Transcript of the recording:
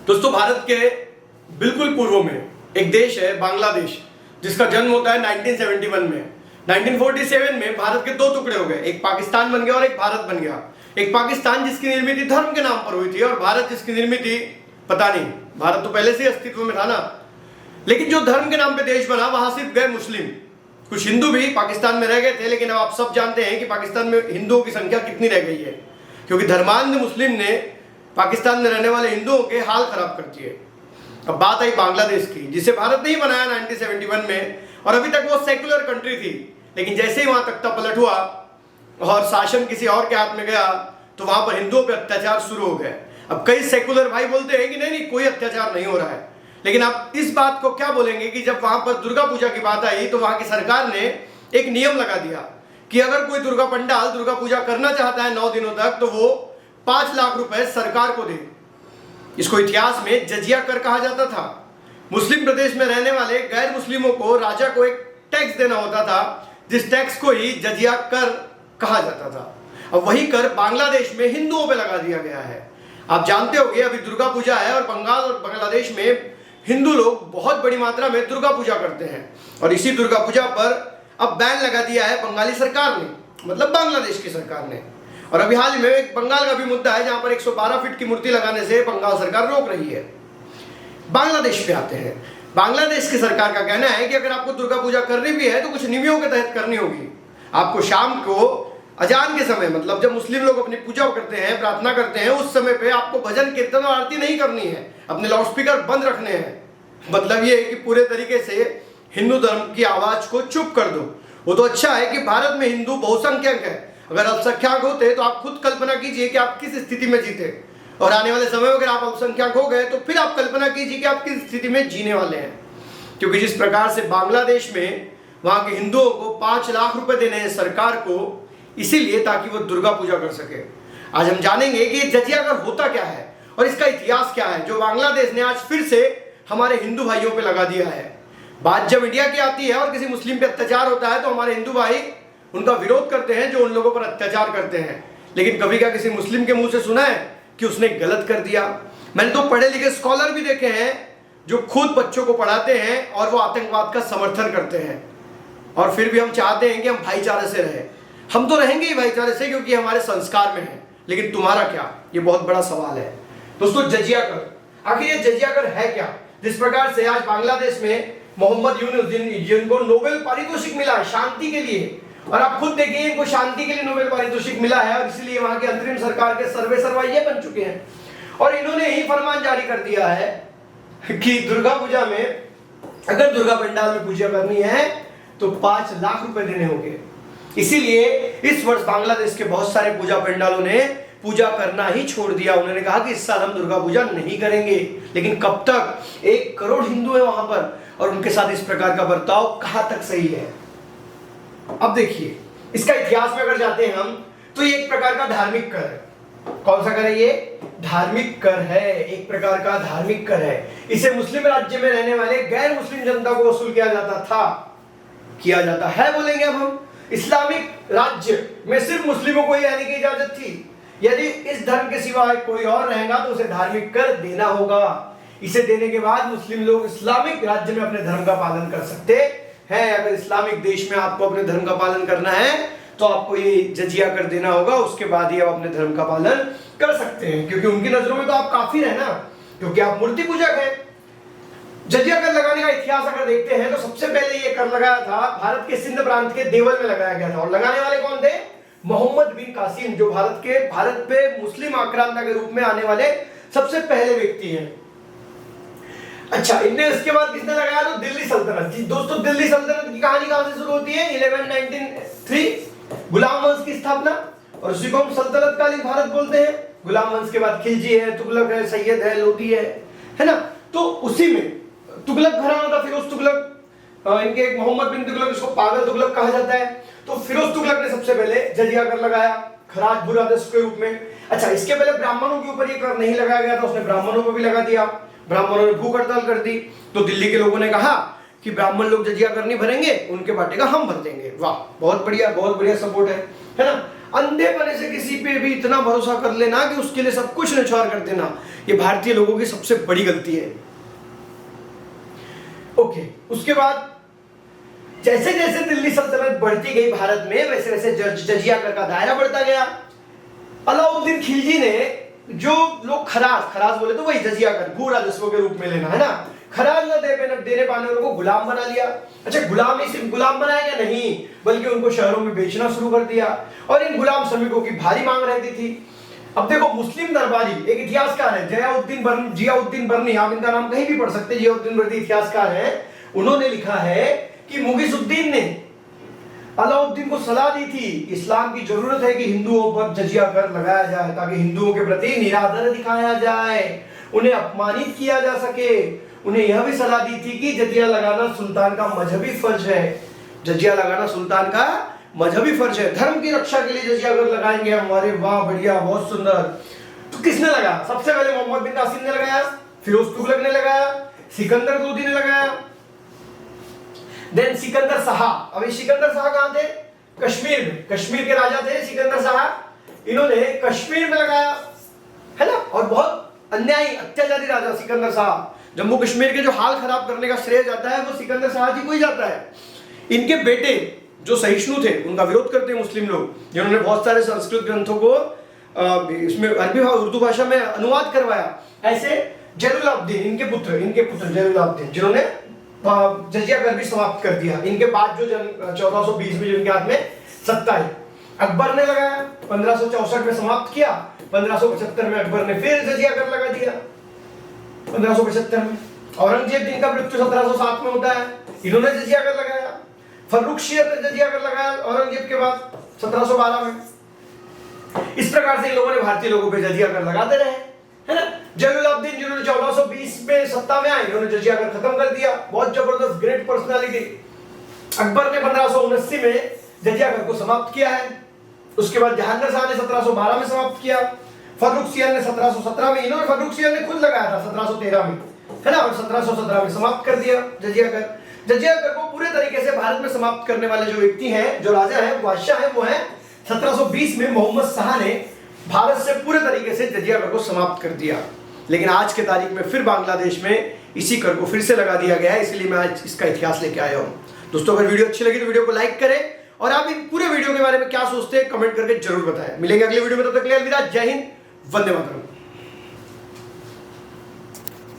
दोस्तों, भारत के बिल्कुल पूर्व में एक देश है बांग्लादेश, जिसका जन्म होता है 1971 में। 1947 में भारत के दो टुकड़े हो गए, एक पाकिस्तान बन गया और एक भारत बन गया। एक पाकिस्तान जिसकी निर्मित धर्म के नाम पर हुई थी और भारत जिसकी निर्मित पता नहीं, भारत तो पहले से अस्तित्व में था ना, लेकिन जो धर्म के नाम पे देश बना वहां सिर्फ गए मुस्लिम। कुछ हिंदू भी पाकिस्तान में रह गए थे, लेकिन अब आप सब जानते हैं कि पाकिस्तान में हिंदुओं की संख्या कितनी रह गई है, क्योंकि धर्मांध मुस्लिम ने पाकिस्तान में रहने वाले हिंदुओं के हाल खराब कर दिए। अब बात आई बांग्लादेश की, जिसे भारत ने ही बनाया 1971 में, और अभी तक वो सेकुलर कंट्री थी। लेकिन जैसे ही वहां तख्ता पलट हुआ और शासन किसी और के हाथ में गया, तो वहां पर हिंदुओं पर अत्याचार शुरू हो गए। अब कई सेकुलर भाई बोलते हैं कि नहीं नहीं, कोई अत्याचार नहीं हो रहा है, लेकिन आप इस बात को क्या बोलेंगे कि जब वहां पर दुर्गा पूजा की बात आई तो वहां की सरकार ने एक नियम लगा दिया कि अगर कोई दुर्गा पंडाल दुर्गा पूजा करना चाहता है 9 दिनों तक, तो वो 5 लाख रुपए सरकार को दे। इसको इतिहास में जजिया कर कहा जाता था। मुस्लिम प्रदेश में रहने वाले गैर मुस्लिमों को राजा को एक टैक्स देना होता था, जिस टैक्स को ही जजिया कर कहा जाता था। अब वही कर बांग्लादेश में हिंदुओं पे लगा दिया गया है। आप जानते होंगे अभी दुर्गा पूजा है और बंगाल और बांग्लादेश में हिंदू लोग बहुत बड़ी मात्रा में दुर्गा पूजा करते हैं, और इसी दुर्गा पूजा पर अब बैन लगा दिया है बंगाली सरकार ने, मतलब बांग्लादेश की सरकार ने। और अभी हाल में एक बंगाल का भी मुद्दा है, जहां पर 112 फीट की मूर्ति लगाने से बंगाल सरकार रोक रही है। बांग्लादेश पे आते हैं। बांग्लादेश की सरकार का कहना है कि अगर आपको दुर्गा पूजा करनी भी है तो कुछ नियमों के तहत करनी होगी। आपको शाम को अजान के समय, मतलब जब मुस्लिम लोग अपनी पूजा करते हैं, प्रार्थना करते हैं, उस समय पे आपको भजन कीर्तन और आरती नहीं करनी है, अपने लाउडस्पीकर बंद रखने हैं। मतलब ये है कि पूरे तरीके से हिंदू धर्म की आवाज को चुप कर दो। वो तो अच्छा है कि भारत में हिंदू बहुसंख्यक है, अगर अल्पसंख्यक होते तो आप खुद कल्पना कीजिए कि आप किस स्थिति में जीते, और आने वाले समय में अगर आप अल्पसंख्यक हो गए तो फिर आप कल्पना कीजिए कि आप किस स्थिति में जीने वाले हैं। क्योंकि जिस प्रकार से बांग्लादेश में वहां के हिंदुओं को 5 लाख रुपए देने हैं सरकार को, इसीलिए ताकि वो दुर्गा पूजा कर सके। आज हम जानेंगे कि जजिया कर होता क्या है और इसका इतिहास क्या है, जो बांग्लादेश ने आज फिर से हमारे हिंदू भाइयों पे लगा दिया है। बात जब इंडिया की आती है और किसी मुस्लिम पे अत्याचार होता है तो हमारे हिंदू भाई उनका विरोध करते हैं जो उन लोगों पर अत्याचार करते हैं। लेकिन कभी क्या किसी मुस्लिम के मुंह से सुना है कि उसने गलत कर दिया? मैंने तो पढ़े लिखे स्कॉलर भी देखे हैं जो खुद बच्चों को पढ़ाते हैं और वो आतंकवाद का समर्थन करते हैं, और फिर भी हम चाहते हैं कि हम भाईचारे से रहें। हम तो रहेंगे ही भाईचारे से, क्योंकि हमारे संस्कार में है। लेकिन तुम्हारा क्या, ये बहुत बड़ा सवाल है। दोस्तों, जजिया कर, आखिर ये जजिया कर है क्या? जिस प्रकार से आज बांग्लादेश में मोहम्मद यूनुस जिनको नोबेल पारितोषिक मिला है शांति के लिए, और आप खुद देखिए इनको शांति के लिए नोबेल पारितोषिक मिला है, और इसलिए वहां के अंतरिम सरकार के सर्वे सर्वा ये बन चुके हैं, और इन्होंने ही फरमान जारी कर दिया है कि दुर्गा पूजा में अगर दुर्गा पंडाल में पूजा करनी है तो 5 लाख रुपए देने होंगे। इसीलिए इस वर्ष बांग्लादेश के बहुत सारे पूजा पंडालों ने पूजा करना ही छोड़ दिया। उन्होंने कहा कि इस साल हम दुर्गा पूजा नहीं करेंगे। लेकिन कब तक? 1 करोड़ हिंदू है वहां पर, और उनके साथ इस प्रकार का बर्ताव कहां तक सही है? अब देखिए, इसका इतिहास में अगर जाते हैं हम, तो ये एक प्रकार का धार्मिक कर है। कौन सा कर है ये? धार्मिक कर है, एक प्रकार का धार्मिक कर है। इसे मुस्लिम राज्य में रहने वाले गैर मुस्लिम जनता को वसूल किया जाता था, किया जाता है बोलेंगे अब हम। इस्लामिक राज्य में सिर्फ मुस्लिमों को ही रहने की इजाजत थी। यदि इस धर्म के सिवाय कोई और रहेगा तो उसे धार्मिक कर देना होगा। इसे देने के बाद मुस्लिम लोग इस्लामिक राज्य में अपने धर्म का पालन कर सकते हैं। अगर इस्लामिक देश में आपको अपने धर्म का पालन करना है तो आपको ये जजिया कर देना होगा, उसके बाद ही आप अपने धर्म का पालन कर सकते हैं, क्योंकि उनकी नजरों में तो आप काफिर है ना, क्योंकि आप मूर्ति पूजक हैं। जजिया कर लगाने का इतिहास अगर देखते हैं तो सबसे पहले ये कर लगाया था भारत के सिंध प्रांत के देवल में लगाया गया था, और लगाने वाले कौन थे? मोहम्मद बिन कासिम, जो भारत पे मुस्लिम आक्रांता के रूप में आने वाले सबसे पहले व्यक्ति हैं। अच्छा, इनने इसके बाद किसने लगाया? तो दिल्ली सल्तनत। दोस्तों, दिल्ली सल्तनत की कहानी कहां से शुरू होती है? 1193 गुलाम वंश की स्थापना, और उसी को हम सल्तनत कालीन भारत बोलते हैं। गुलाम वंश के बाद खिलजी है, तुगलक है, सैयद है, लोधी है ना। तो उसी में तुगलक घराना था, फिरोज तुगलक, इनके एक मोहम्मद बिन तुगलक, इसको पागल तुगलक कहा जाता है। तो फिरोज तुगलक ने सबसे पहले जजिया कर लगाया खराज बुरादस के रूप में। अच्छा, इसके पहले ब्राह्मणों के ऊपर ये कर नहीं लगाया गया था, उसने ब्राह्मणों को भी लगा दिया। ब्राह्मणों ने भूख हड़ताल कर दी, तो दिल्ली के लोगों ने कहा कि ब्राह्मण लोग जजिया कर नहीं भरेंगे, उनके बाटे का हम भर देंगे। वाह, बहुत बढ़िया सपोर्ट है ना। अंधेपने से किसी पे भी इतना भरोसा कर लेना कि उसके लिए सब कुछ न्यौछावर कर देना, ये भारतीय लोगों की सबसे बड़ी गलती है। ओके, उसके बाद जैसे जैसे दिल्ली सल्तनत बढ़ती गई भारत में, वैसे वैसे जजिया कर का दायरा बढ़ता गया। अलाउद्दीन खिलजी ने जो लोग खराज बोले तो वही जजिया कर, भू राजस्व के रूप में लेना है ना, खराज न देने पाने वालों को गुलाम बना लिया। अच्छा, गुलामी सिर्फ गुलाम बनाया क्या? नहीं, बल्कि उनको शहरों में बेचना शुरू कर दिया और इन गुलाम श्रमिकों की भारी मांग रहती थी। अब देखो, मुस्लिम दरबारी एक इतिहासकार है, जियाउद्दीन बर्नी, आप इनका नाम कहीं भी पढ़ सकते हैं, जियाउद्दीन बर्नी इतिहासकार है। उन्होंने लिखा है कि मुगीसुद्दीन ने अलाउद्दीन को सलाह दी थी, इस्लाम की जरूरत है कि हिंदुओं पर जजिया कर लगाया जाए ताकि हिंदुओं के प्रति निरादर दिखाया जाए, उन्हें अपमानित किया जा सके। उन्हें यह भी सलाह दी थी कि जजिया लगाना सुल्तान का मजहबी फर्ज है, जजिया लगाना सुल्तान का मजहबी फर्ज है, धर्म की रक्षा के लिए जजिया कर लगाएंगे हम। अरे वाह, बढ़िया, बहुत सुंदर। तो किसने लगाया? सबसे पहले मोहम्मद बिन कासिम ने लगाया, फिरोज तुगलक ने लगाया, सिकंदर लोदी ने लगाया, देन सिकंदर शाह। अब सिकंदर शाह कहां थे? कश्मीर में, कश्मीर के राजा थे सिकंदर शाह, इन्होंने कश्मीर में लगाया, है ना। और बहुत अन्यायी अत्याचारी राजा सिकंदर शाह, जम्मू कश्मीर के जो हाल खराब करने का श्रेय जाता है वो सिकंदर शाह जी को ही जाता है। इनके बेटे जो सहिष्णु थे, उनका विरोध करते हैं मुस्लिम लोग, जिन्होंने बहुत सारे संस्कृत ग्रंथों को इसमें अरबी उर्दू भाषा में अनुवाद करवाया। ऐसे जैनुलाब्दीन, इनके पुत्र जैनुलाब्दीन, जिन्होंने जजिया कर भी समाप्त कर दिया। इनके बाद जो 1420 में जो इनके हाथ में सत्ता आई, अकबर ने लगाया, 1564 में समाप्त किया, 1575 में अकबर ने फिर जजिया कर लगा दिया, 1575 में। औरंगजेब, जिनका मृत्यु 1707 में होता है, इन्होंने जजिया कर लगाया। फर्रुख शेर ने जजिया कर लगाया औरंगजेब के बाद 1712 में। इस प्रकार से इन लोगों ने भारतीय लोगों पे जजिया कर लगाते रहे, है ना। जैनुलाब्दीन, जिन्होंने 1420 में सत्ता में आए, इन्होंने जजिया कर खत्म कर दिया, बहुत जबरदस्त ग्रेट पर्सनालिटी। अकबर ने 1579 में जजिया कर को समाप्त किया है। उसके बाद जहांगीर शाह ने 1712 में समाप्त किया, फर्रुख सियर ने 1717 में, इन्होंने फर्रुख सियर ने खुद लगाया था 1713 में, है ना, और 1717 में समाप्त कर दिया जजिया कर। जजिया कर को पूरे तरीके से भारत में समाप्त करने वाले जो व्यक्ति हैं, जो राजा है, बादशाह है, वो है 1720 में मोहम्मद शाह ने भारत से पूरे तरीके से जजिया कर को समाप्त कर दिया। लेकिन आज के तारीख में फिर बांग्लादेश में इसी कर को फिर से लगा दिया गया है, इसलिए मैं आज इसका इतिहास लेके आया हूँ। दोस्तों, अगर वीडियो अच्छी लगी तो वीडियो को लाइक करें और आप इन पूरे वीडियो के बारे में क्या सोचते हैं कमेंट करके जरूर बताएं। मिलेंगे अगले वीडियो में, तब तक के लिए अलविदा, जय हिंद, वंदे मातरम।